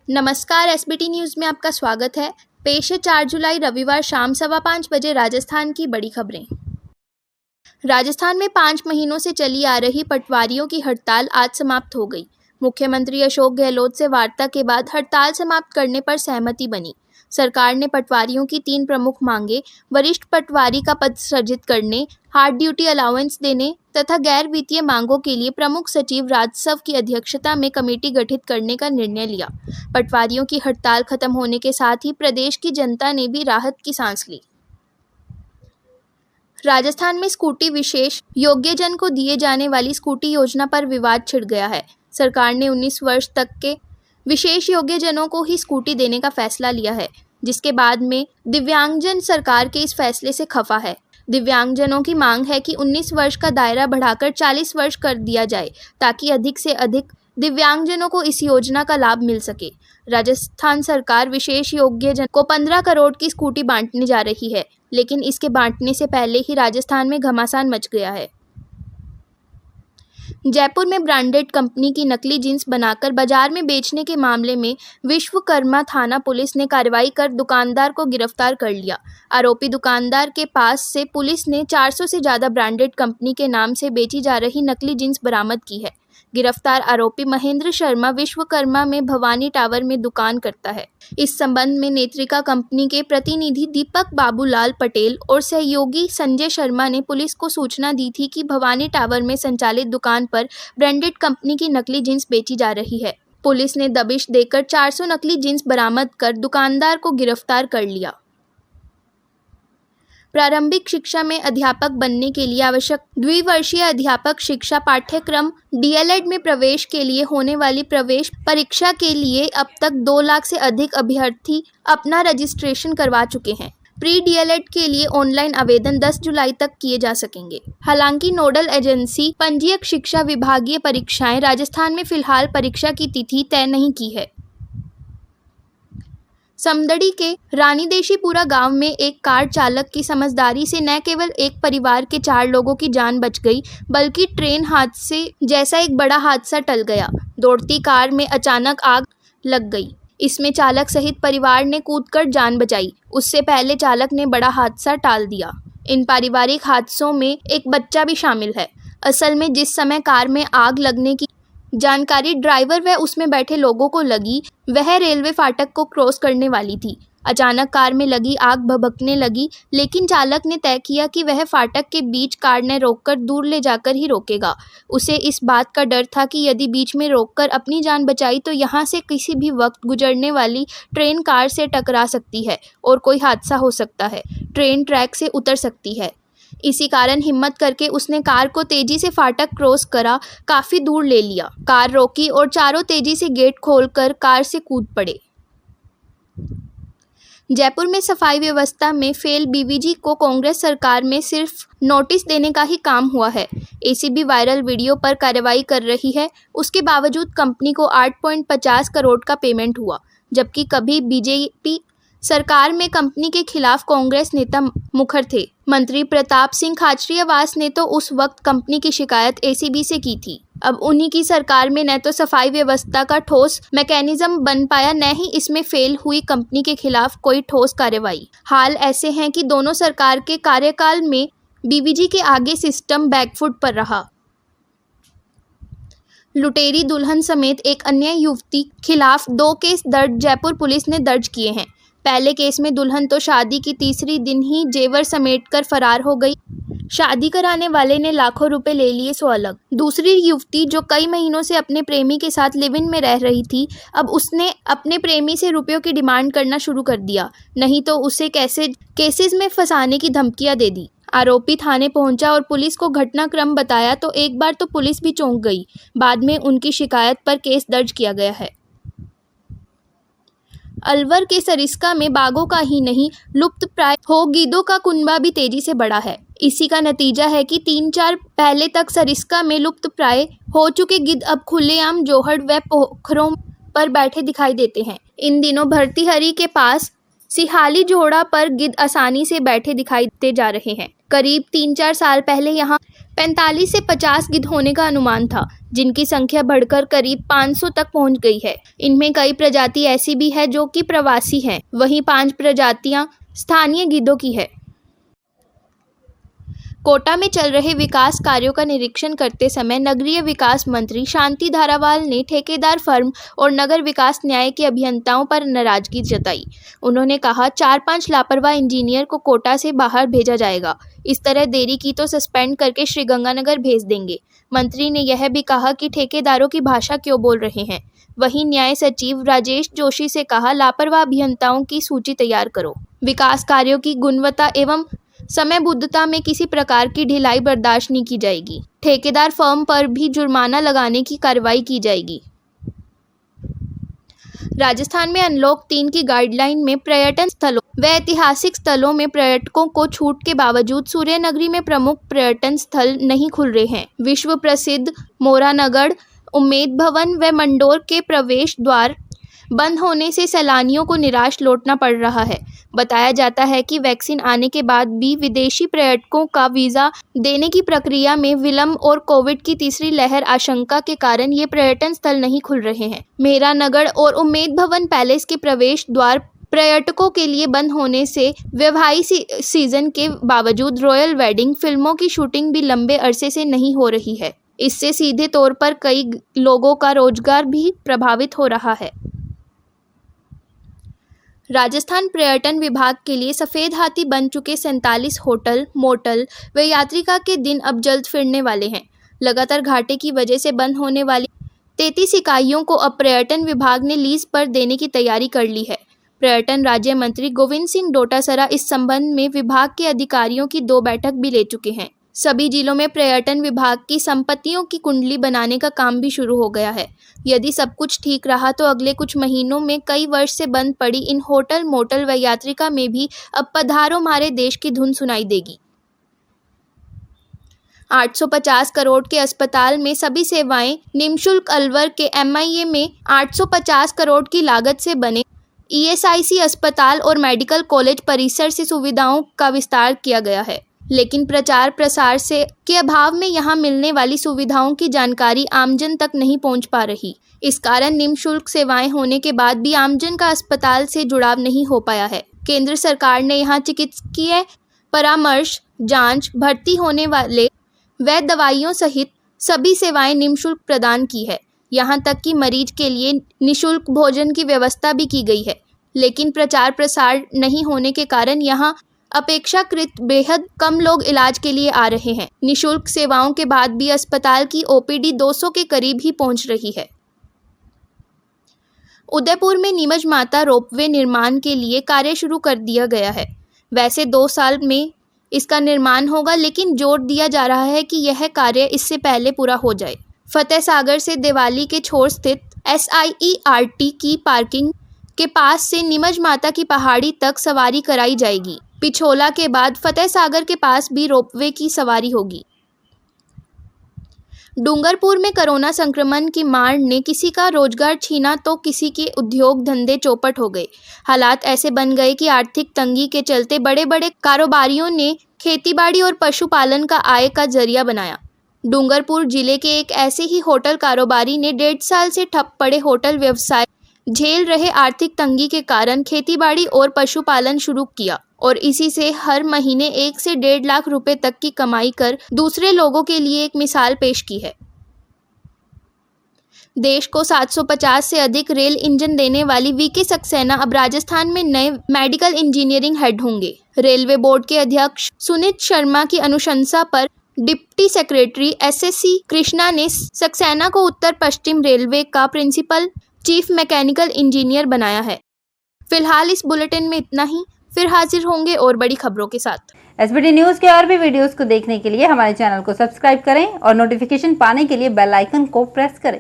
नमस्कार, SBT news में आपका स्वागत है। पेश है 4 जुलाई रविवार शाम 5:15 बजे राजस्थान की बड़ी खबरें। राजस्थान में 5 महीनों से चली आ रही पटवारियों की हड़ताल आज समाप्त हो गई। मुख्यमंत्री अशोक गहलोत से वार्ता के बाद हड़ताल समाप्त करने पर सहमति बनी। सरकार ने पटवारियों की 3 प्रमुख मांगें वरिष्ठ पटवारी का पद सृजित करने, हार्ड ड्यूटी अलाउंस देने तथा गैर वित्तीय मांगों के लिए प्रमुख सचिव राजस्व की अध्यक्षता में कमेटी गठित करने का निर्णय लिया। पटवारियों की हड़ताल खत्म होने के साथ ही प्रदेश की जनता ने भी राहत की सांस ली। राजस्थान में स्कूटी विशेष योग्यजन को दिए जाने वाली स्कूटी योजना पर विवाद छिड़ गया है। सरकार ने 19 वर्ष तक के विशेष योग्यजनों को ही स्कूटी देने का फैसला लिया है, जिसके बाद में दिव्यांगजन सरकार के इस फैसले से खफा है। दिव्यांगजनों की मांग है कि 19 वर्ष का दायरा बढ़ाकर 40 वर्ष कर दिया जाए ताकि अधिक से अधिक दिव्यांगजनों को इस योजना का लाभ मिल सके। राजस्थान सरकार विशेष योग्यजन को 15 करोड़ की स्कूटी बांटने जा रही है, लेकिन इसके बांटने से पहले ही राजस्थान में घमासान मच गया है। जयपुर में ब्रांडेड कंपनी की नकली जींस बनाकर बाजार में बेचने के मामले में विश्वकर्मा थाना पुलिस ने कार्रवाई कर दुकानदार को गिरफ्तार कर लिया। आरोपी दुकानदार के पास से पुलिस ने 400 से ज़्यादा ब्रांडेड कंपनी के नाम से बेची जा रही नकली जींस बरामद की है। गिरफ्तार आरोपी महेंद्र शर्मा विश्वकर्मा में भवानी टावर में दुकान करता है। इस संबंध में नेत्रिका कंपनी के प्रतिनिधि दीपक बाबूलाल पटेल और सहयोगी संजय शर्मा ने पुलिस को सूचना दी थी कि भवानी टावर में संचालित दुकान पर ब्रांडेड कंपनी की नकली जींस बेची जा रही है। पुलिस ने दबिश देकर 400 नकली जींस बरामद कर दुकानदार को गिरफ्तार कर लिया। प्रारंभिक शिक्षा में अध्यापक बनने के लिए आवश्यक द्विवर्षीय अध्यापक शिक्षा पाठ्यक्रम डीएलएड में प्रवेश के लिए होने वाली प्रवेश परीक्षा के लिए अब तक 2 लाख से अधिक अभ्यर्थी अपना रजिस्ट्रेशन करवा चुके हैं। प्री डीएलएड के लिए ऑनलाइन आवेदन 10 जुलाई तक किए जा सकेंगे। हालांकि नोडल एजेंसी पंजीयक शिक्षा विभागीय परीक्षाएं राजस्थान में फिलहाल परीक्षा की तिथि तय नहीं की है। समदड़ी के रानी देशीपुरा गांव में एक कार चालक की समझदारी से न केवल एक परिवार के 4 लोगों की जान बच गई, बल्कि ट्रेन हादसे जैसा एक बड़ा हादसा टल गया। दौड़ती कार में अचानक आग लग गई। इसमें चालक सहित परिवार ने कूदकर जान बचाई। उससे पहले चालक ने बड़ा हादसा टाल दिया। इन पारिवारिक हादसों में एक बच्चा भी शामिल है। असल में जिस समय कार में आग लगने की जानकारी ड्राइवर व उसमें बैठे लोगों को लगी, वह रेलवे फाटक को क्रॉस करने वाली थी। अचानक कार में लगी आग भभकने लगी, लेकिन चालक ने तय किया कि वह फाटक के बीच कार न रोककर दूर ले जाकर ही रोकेगा। उसे इस बात का डर था कि यदि बीच में रोककर अपनी जान बचाई तो यहाँ से किसी भी वक्त गुजरने वाली ट्रेन कार से टकरा सकती है और कोई हादसा हो सकता है। ट्रेन ट्रैक से उतर सकती है। इसी कारण हिम्मत करके उसने कार को तेजी से फाटक क्रॉस करा, काफी दूर ले लिया। कार रोकी और चारों तेजी से गेट खोलकर कार से कूद पड़े। जयपुर में सफाई व्यवस्था में फेल बीवीजी को कांग्रेस सरकार में सिर्फ नोटिस देने का ही काम हुआ है। एसीबी वायरल वीडियो पर कार्रवाई कर रही है। उसके बावजूद कंपनी को 8.50 करोड़ का पेमेंट हुआ, जबकि कभी बीजेपी सरकार में कंपनी के खिलाफ कांग्रेस नेता मुखर थे। मंत्री प्रताप सिंह खाचरियावास ने तो उस वक्त कंपनी की शिकायत एसीबी से की थी। अब उन्हीं की सरकार में न तो सफाई व्यवस्था का ठोस मैकेनिज्म बन पाया, न ही इसमें फेल हुई कंपनी के खिलाफ कोई ठोस कार्रवाई। हाल ऐसे हैं कि दोनों सरकार के कार्यकाल में बीवीजी के आगे सिस्टम बैकफुट पर रहा। लुटेरी दुल्हन समेत एक अन्य युवती खिलाफ 2 केस दर्ज जयपुर पुलिस ने दर्ज किए हैं। पहले केस में दुल्हन तो शादी की तीसरी दिन ही जेवर समेटकर फरार हो गई। शादी कराने वाले ने लाखों रुपए ले लिए सो अलग। दूसरी युवती जो कई महीनों से अपने प्रेमी के साथ लिव इन में रह रही थी, अब उसने अपने प्रेमी से रुपयों की डिमांड करना शुरू कर दिया, नहीं तो उसे केसेस में फंसाने की धमकियां दे दी। आरोपी थाने पहुंचा और पुलिस को घटनाक्रम बताया तो एक बार तो पुलिस भी चौंक गई। बाद में उनकी शिकायत पर केस दर्ज किया गया है। अलवर के सरिस्का में बाघों का ही नहीं, लुप्त प्राय हो गिद्धों का कुनबा भी तेजी से बढ़ा है। इसी का नतीजा है कि 3-4 पहले तक सरिस्का में लुप्त प्राय हो चुके गिद्ध अब खुलेआम जोहड़ व पोखरों पर बैठे दिखाई देते हैं। इन दिनों भर्तृहरि के पास सिहाली जोड़ा पर गिद्ध आसानी से बैठे दिखाई देते जा रहे हैं। करीब 3-4 साल पहले यहाँ 45 से 50 गिद्ध होने का अनुमान था, जिनकी संख्या बढ़कर करीब 500 तक पहुंच गई है। इनमें कई प्रजाति ऐसी भी है जो कि प्रवासी हैं, वहीं 5 प्रजातियां स्थानीय गिद्धों की है। कोटा में चल रहे विकास कार्यों का निरीक्षण करते समय नगरीय विकास मंत्री शांति धारावाल ने ठेकेदार फर्म और नगर विकास न्याय के अभियंताओं पर नाराजगी जताई। उन्होंने कहा, 4-5 लापरवाह इंजीनियर को कोटा से बाहर भेजा जाएगा। इस तरह देरी की तो सस्पेंड करके श्रीगंगानगर भेज देंगे। मंत्री ने यह भी कहा कि ठेकेदारों की भाषा क्यों बोल रहे हैं। वहीं न्याय सचिव राजेश जोशी से कहा, लापरवाह अभियंताओं की सूची तैयार करो। विकास कार्यों की गुणवत्ता एवं समयबद्धता में किसी प्रकार की ढिलाई बर्दाश्त नहीं की जाएगी। ठेकेदार फर्म पर भी जुर्माना लगाने की कार्रवाई की जाएगी। राजस्थान में अनलॉक 3 की गाइडलाइन में पर्यटन स्थलों व ऐतिहासिक स्थलों में पर्यटकों को छूट के बावजूद सूर्यनगरी में प्रमुख पर्यटन स्थल नहीं खुल रहे हैं। विश्व प्रसिद्ध मोरानगढ़, उम्मेद भवन व मंडोर के प्रवेश द्वार बंद होने से सैलानियों को निराश लौटना पड़ रहा है। बताया जाता है कि वैक्सीन आने के बाद भी विदेशी पर्यटकों का वीज़ा देने की प्रक्रिया में विलंब और कोविड की तीसरी लहर आशंका के कारण ये पर्यटन स्थल नहीं खुल रहे हैं। मेहरानगढ़ और उम्मेद भवन पैलेस के प्रवेश द्वार पर्यटकों के लिए बंद होने से वैवाहिक सीजन के बावजूद रॉयल वेडिंग फिल्मों की शूटिंग भी लंबे अरसे से नहीं हो रही है। इससे सीधे तौर पर कई लोगों का रोजगार भी प्रभावित हो रहा है। राजस्थान पर्यटन विभाग के लिए सफ़ेद हाथी बन चुके 47 होटल, मोटल व यात्रिका के दिन अब जल्द फिरने वाले हैं। लगातार घाटे की वजह से बंद होने वाली 33 इकाइयों को अब पर्यटन विभाग ने लीज पर देने की तैयारी कर ली है। पर्यटन राज्य मंत्री गोविंद सिंह डोटासरा इस संबंध में विभाग के अधिकारियों की 2 बैठक भी ले चुके हैं। सभी जिलों में पर्यटन विभाग की संपत्तियों की कुंडली बनाने का काम भी शुरू हो गया है। यदि सब कुछ ठीक रहा तो अगले कुछ महीनों में कई वर्ष से बंद पड़ी इन होटल, मोटल व यात्रिका में भी अब पधारो हमारे देश की धुन सुनाई देगी। 850 करोड़ के अस्पताल में सभी सेवाएं निःशुल्क। अलवर के MIA में 850 करोड़ की लागत से बने ESIC अस्पताल और मेडिकल कॉलेज परिसर से सुविधाओं का विस्तार किया गया है, लेकिन प्रचार प्रसार के अभाव में यहां मिलने वाली सुविधाओं की जानकारी आमजन तक नहीं पहुंच पा रही। इस कारण निःशुल्क सेवाएं होने के बाद भी आमजन का अस्पताल से जुड़ाव नहीं हो पाया है। केंद्र सरकार ने यहां चिकित्सकीय परामर्श, जांच, भर्ती होने वाले व दवाइयों सहित सभी सेवाएं निःशुल्क प्रदान की है। यहां तक कि मरीज के लिए निःशुल्क भोजन की व्यवस्था भी की गई है, लेकिन प्रचार प्रसार नहीं होने के कारण यहां अपेक्षाकृत बेहद कम लोग इलाज के लिए आ रहे हैं। निःशुल्क सेवाओं के बाद भी अस्पताल की OPD 200 के करीब ही पहुंच रही है। उदयपुर में नीमच माता रोपवे निर्माण के लिए कार्य शुरू कर दिया गया है। वैसे 2 साल में इसका निर्माण होगा, लेकिन जोर दिया जा रहा है कि यह कार्य इससे पहले पूरा हो जाए। फतेह सागर से देवाली के छोर स्थित SIERT की पार्किंग के पास से नीमच माता की पहाड़ी तक सवारी कराई जाएगी। पिछोला के बाद फतेह सागर के पास भी रोपवे की सवारी होगी। डूंगरपुर में कोरोना संक्रमण की मार ने किसी का रोजगार छीना तो किसी के उद्योग धंधे चौपट हो गए। हालात ऐसे बन गए कि आर्थिक तंगी के चलते बड़े बड़े कारोबारियों ने खेतीबाड़ी और पशुपालन का आय का जरिया बनाया। डूंगरपुर जिले के एक ऐसे ही होटल कारोबारी ने 1.5 साल से ठप पड़े होटल व्यवसाय झेल रहे आर्थिक तंगी के कारण खेतीबाड़ी और पशुपालन शुरू किया और इसी से हर महीने 1 से 1.5 लाख रुपए तक की कमाई कर दूसरे लोगों के लिए एक मिसाल पेश की है। देश को 750 से अधिक रेल इंजन देने वाली VK सक्सेना अब राजस्थान में नए मेडिकल इंजीनियरिंग हेड होंगे। रेलवे बोर्ड के अध्यक्ष सुनीत शर्मा की अनुशंसा पर डिप्टी सेक्रेटरी SSC कृष्णा ने सक्सेना को उत्तर पश्चिम रेलवे का प्रिंसिपल चीफ मैकेनिकल इंजीनियर बनाया है। फिलहाल इस बुलेटिन में इतना ही, फिर हाजिर होंगे और बड़ी खबरों के साथ। SBT न्यूज के और भी वीडियोस को देखने के लिए हमारे चैनल को सब्सक्राइब करें और नोटिफिकेशन पाने के लिए बेल आइकन को प्रेस करें।